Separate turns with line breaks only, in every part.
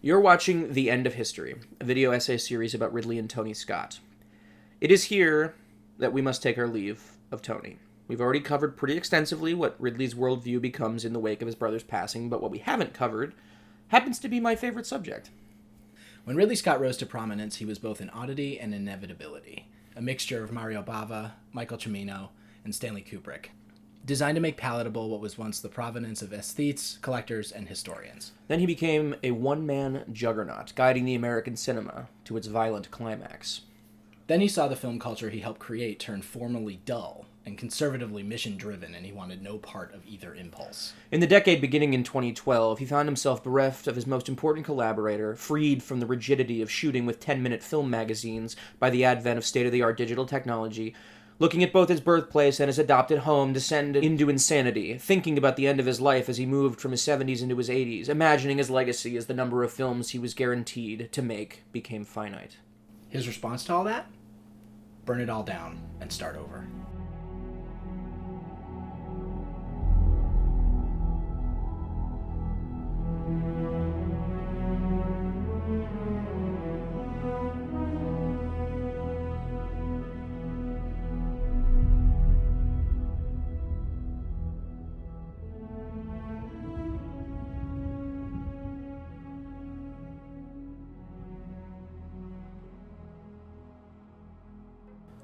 You're watching The End of History, a video essay series about Ridley and Tony Scott. It is here that we must take our leave of Tony. We've already covered pretty extensively what Ridley's worldview becomes in the wake of his brother's passing, but what we haven't covered happens to be my favorite subject.
When Ridley Scott rose to prominence, he was both an oddity and inevitability, a mixture of Mario Bava, Michael Cimino, and Stanley Kubrick, designed to make palatable what was once the provenance of aesthetes, collectors, and historians.
Then he became a one-man juggernaut, guiding the American cinema to its violent climax.
Then he saw the film culture he helped create turn formally dull and conservatively mission-driven, and he wanted no part of either impulse.
In the decade beginning in 2012, he found himself bereft of his most important collaborator, freed from the rigidity of shooting with 10-minute film magazines by the advent of state-of-the-art digital technology, looking at both his birthplace and his adopted home descend into insanity, thinking about the end of his life as he moved from his 70s into his 80s, imagining his legacy as the number of films he was guaranteed to make became finite.
His response to all that? Burn it all down and start over.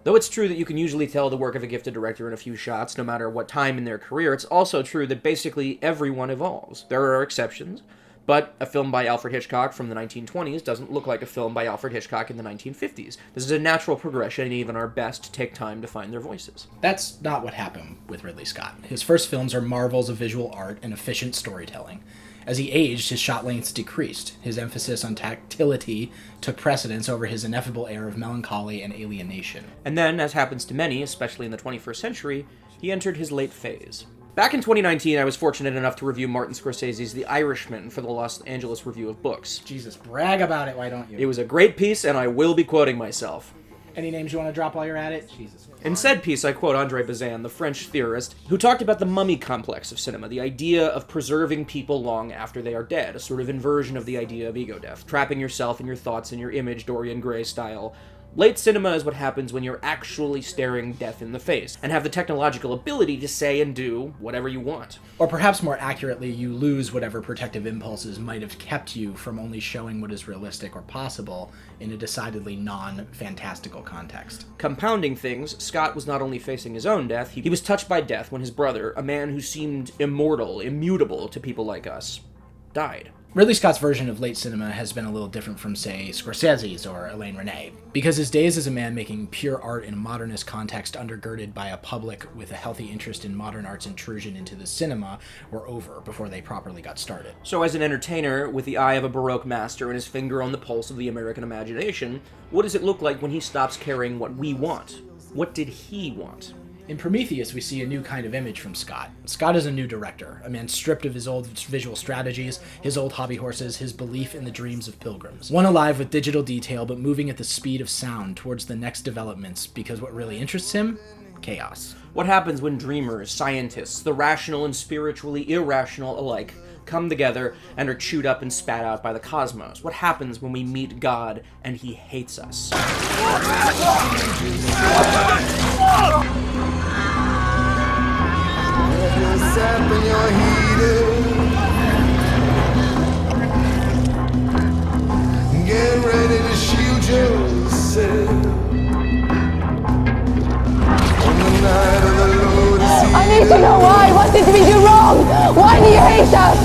Though it's true that you can usually tell the work of a gifted director in a few shots, no matter what time in their career, it's also true that basically everyone evolves. There are exceptions, but a film by Alfred Hitchcock from the 1920s doesn't look like a film by Alfred Hitchcock in the 1950s. This is a natural progression, and even our best take time to find their voices.
That's not what happened with Ridley Scott. His first films are marvels of visual art and efficient storytelling. As he aged, his shot lengths decreased. His emphasis on tactility took precedence over his ineffable air of melancholy and alienation.
And then, as happens to many, especially in the 21st century, he entered his late phase. Back in 2019, I was fortunate enough to review Martin Scorsese's The Irishman for the Los Angeles Review of Books.
Jesus, brag about it, why don't you?
It was a great piece, and I will be quoting myself.
Any names you want to drop while you're at it? Jesus Christ.
In said piece, I quote André Bazin, the French theorist, who talked about the mummy complex of cinema, the idea of preserving people long after they are dead, a sort of inversion of the idea of ego death, trapping yourself in your thoughts in your image, Dorian Gray style. Late cinema is what happens when you're actually staring death in the face, and have the technological ability to say and do whatever you want.
Or perhaps more accurately, you lose whatever protective impulses might have kept you from only showing what is realistic or possible in a decidedly non-fantastical context.
Compounding things, Scott was not only facing his own death, he was touched by death when his brother, a man who seemed immortal, immutable to people like us, died.
Ridley Scott's version of late cinema has been a little different from, say, Scorsese's or Alain Resnais, because his days as a man making pure art in a modernist context undergirded by a public with a healthy interest in modern art's intrusion into the cinema were over before they properly got started.
So as an entertainer, with the eye of a Baroque master and his finger on the pulse of the American imagination, what does it look like when he stops caring what we want? What did he want?
In Prometheus, we see a new kind of image from Scott. Scott is a new director, a man stripped of his old visual strategies, his old hobby horses, his belief in the dreams of pilgrims. One alive with digital detail, but moving at the speed of sound towards the next developments, because what really interests him? Chaos.
What happens when dreamers, scientists, the rational and spiritually irrational alike, come together and are chewed up and spat out by the cosmos? What happens when we meet God and he hates us?
And you're heated. Get ready to shield yourself. On the night of the Lord is here.
I need to know why. What did we do wrong? Why do you hate us?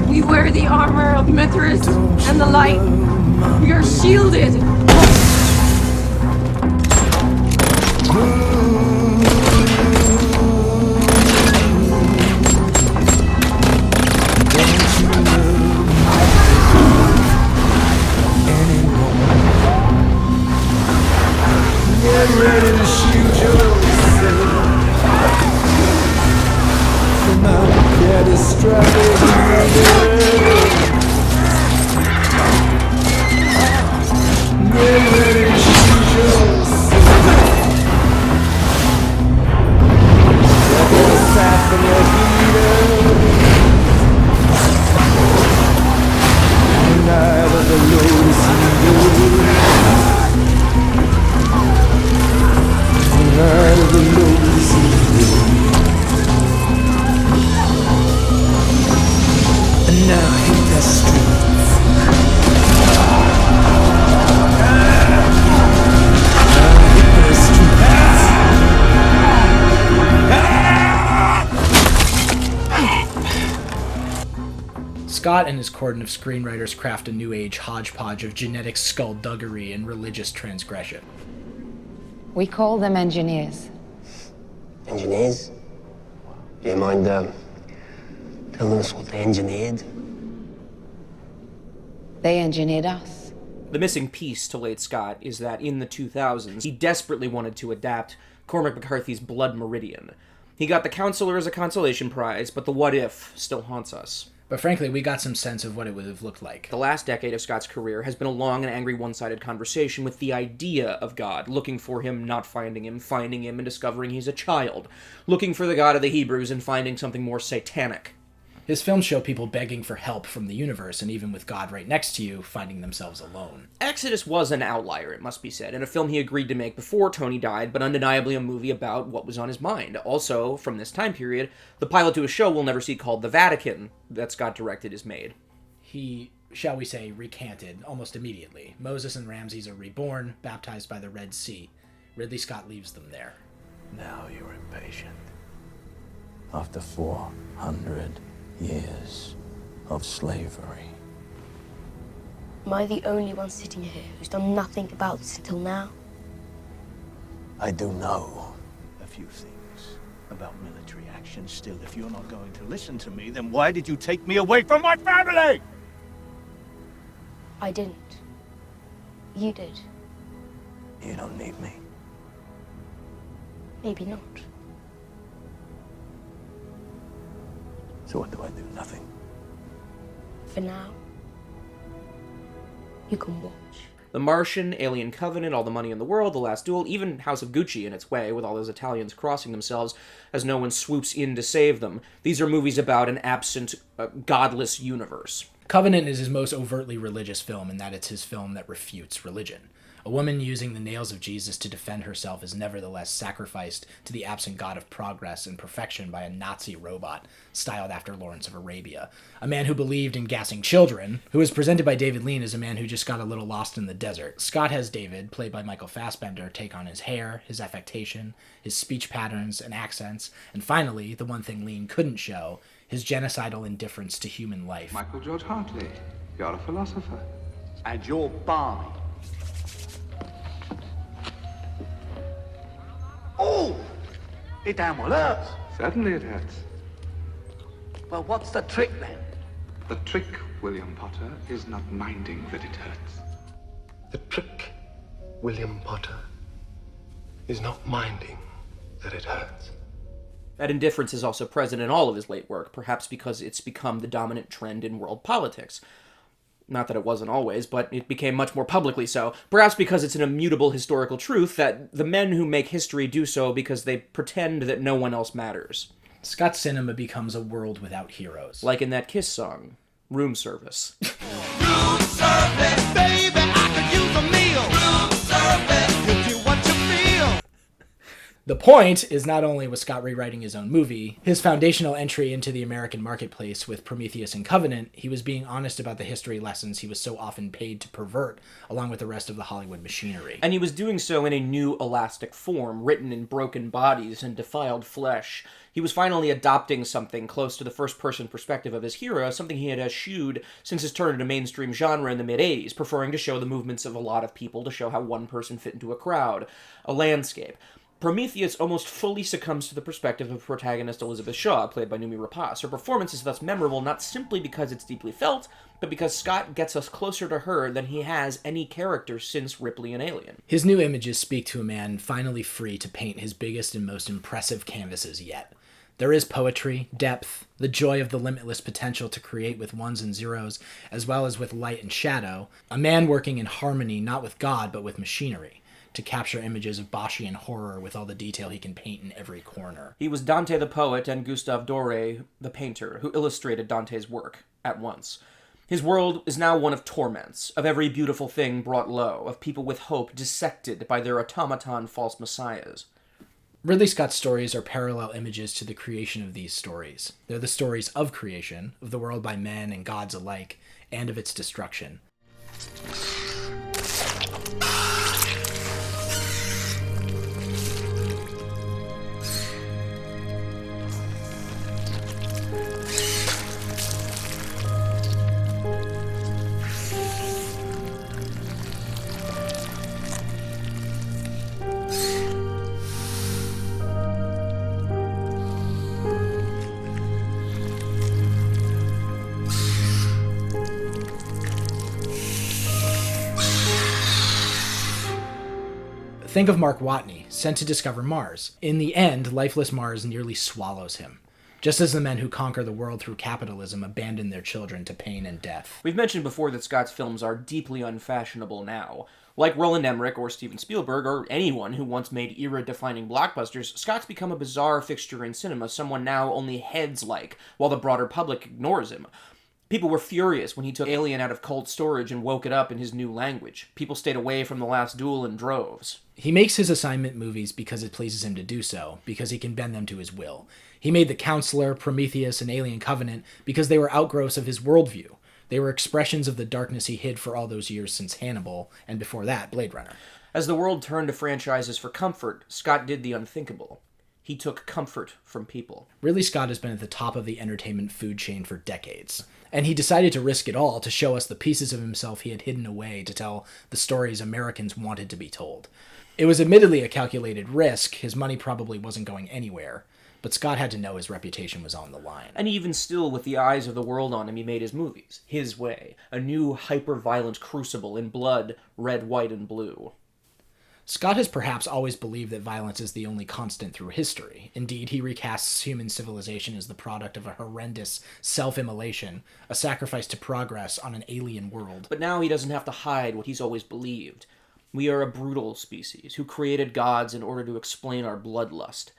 We wear the armor of Mithras and the light. We are shielded.
Get ready to shoot yourself from out catastrophic. And now hit the streets. Hit the streets.
Scott and his cordon of screenwriters craft a new age hodgepodge of genetic skullduggery and religious transgression.
We call them engineers.
Engineers? Do you mind telling us what they engineered?
They engineered us.
The missing piece to late Scott is that in the 2000s, he desperately wanted to adapt Cormac McCarthy's Blood Meridian. He got the Counselor as a consolation prize, but the what if still haunts us.
But frankly, we got some sense of what it would have looked like.
The last decade of Scott's career has been a long and angry one-sided conversation with the idea of God, looking for him, not finding him, and discovering he's a child, looking for the God of the Hebrews and finding something more satanic.
His films show people begging for help from the universe, and even with God right next to you, finding themselves alone.
Exodus was an outlier, it must be said, and a film he agreed to make before Tony died, but undeniably a movie about what was on his mind. Also, from this time period, the pilot to a show we'll never see called The Vatican, that Scott directed, is made.
He, shall we say, recanted almost immediately. Moses and Ramses are reborn, baptized by the Red Sea. Ridley Scott leaves them there.
Now you're impatient. After 400 years of slavery.
Am I the only one sitting here who's done nothing about this until now?
I do know a few things about military action. Still, if you're not going to listen to me, then why did you take me away from my family?
I didn't. You did.
You don't need me.
Maybe not.
So what do I do? Nothing.
For now, you can watch.
The Martian, Alien Covenant, All the Money in the World, The Last Duel, even House of Gucci in its way, with all those Italians crossing themselves as no one swoops in to save them. These are movies about an absent, godless universe.
Covenant is his most overtly religious film in that it's his film that refutes religion. A woman using the nails of Jesus to defend herself is nevertheless sacrificed to the absent god of progress and perfection by a Nazi robot, styled after Lawrence of Arabia. A man who believed in gassing children, who is presented by David Lean as a man who just got a little lost in the desert. Scott has David, played by Michael Fassbender, take on his hair, his affectation, his speech patterns and accents, and finally, the one thing Lean couldn't show, his genocidal indifference to human life.
Michael George Hartley, you're a philosopher.
And you're balmy. Oh! It damn well hurts.
Certainly it hurts.
Well, what's the trick then?
The trick, William Potter, is not minding that it hurts.
The trick, William Potter, is not minding that it hurts.
That indifference is also present in all of his late work, perhaps because it's become the dominant trend in world politics. Not that it wasn't always, but it became much more publicly so. Perhaps because it's an immutable historical truth that the men who make history do so because they pretend that no one else matters.
Scott's cinema becomes a world without heroes.
Like in that Kiss song, Room Service.
Room service, baby, I could use a meal. Room service, gives you what you feel.
The point is not only was Scott rewriting his own movie, his foundational entry into the American marketplace with Prometheus and Covenant, he was being honest about the history lessons he was so often paid to pervert, along with the rest of the Hollywood machinery.
And he was doing so in a new elastic form, written in broken bodies and defiled flesh. He was finally adopting something close to the first-person perspective of his hero, something he had eschewed since his turn into mainstream genre in the mid-'80s, preferring to show the movements of a lot of people to show how one person fit into a crowd, a landscape. Prometheus almost fully succumbs to the perspective of protagonist Elizabeth Shaw, played by Noomi Rapace. Her performance is thus memorable not simply because it's deeply felt, but because Scott gets us closer to her than he has any character since Ripley and Alien.
His new images speak to a man finally free to paint his biggest and most impressive canvases yet. There is poetry, depth, the joy of the limitless potential to create with ones and zeros, as well as with light and shadow, a man working in harmony not with God but with machinery, to capture images of Boschian horror with all the detail he can paint in every corner.
He was Dante the poet and Gustave Doré the painter, who illustrated Dante's work at once. His world is now one of torments, of every beautiful thing brought low, of people with hope dissected by their automaton false messiahs.
Ridley Scott's stories are parallel images to the creation of these stories. They're the stories of creation, of the world by men and gods alike, and of its destruction. Think of Mark Watney, sent to discover Mars. In the end, lifeless Mars nearly swallows him, just as the men who conquer the world through capitalism abandon their children to pain and death.
We've mentioned before that Scott's films are deeply unfashionable now. Like Roland Emmerich or Steven Spielberg or anyone who once made era-defining blockbusters, Scott's become a bizarre fixture in cinema, someone now only heads like, while the broader public ignores him. People were furious when he took Alien out of cold storage and woke it up in his new language. People stayed away from The Last Duel in droves.
He makes his assignment movies because it pleases him to do so, because he can bend them to his will. He made The Counselor, Prometheus, and Alien Covenant because they were outgrowths of his worldview. They were expressions of the darkness he hid for all those years since Hannibal, and before that, Blade Runner.
As the world turned to franchises for comfort, Scott did the unthinkable. He took comfort from people.
Ridley Scott has been at the top of the entertainment food chain for decades, and he decided to risk it all to show us the pieces of himself he had hidden away to tell the stories Americans wanted to be told. It was admittedly a calculated risk. His money probably wasn't going anywhere, but Scott had to know his reputation was on the line.
And even still, with the eyes of the world on him, he made his movies, his way. A new, hyper-violent crucible in blood, red, white, and blue.
Scott has perhaps always believed that violence is the only constant through history. Indeed, he recasts human civilization as the product of a horrendous self-immolation, a sacrifice to progress on an alien world.
But now he doesn't have to hide what he's always believed. We are a brutal species who created gods in order to explain our bloodlust.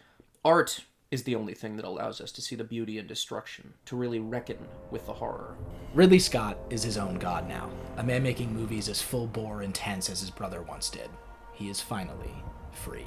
Art is the only thing that allows us to see the beauty in destruction, to really reckon with the horror.
Ridley Scott is his own god now, a man making movies as full-bore intense as his brother once did. He is finally free.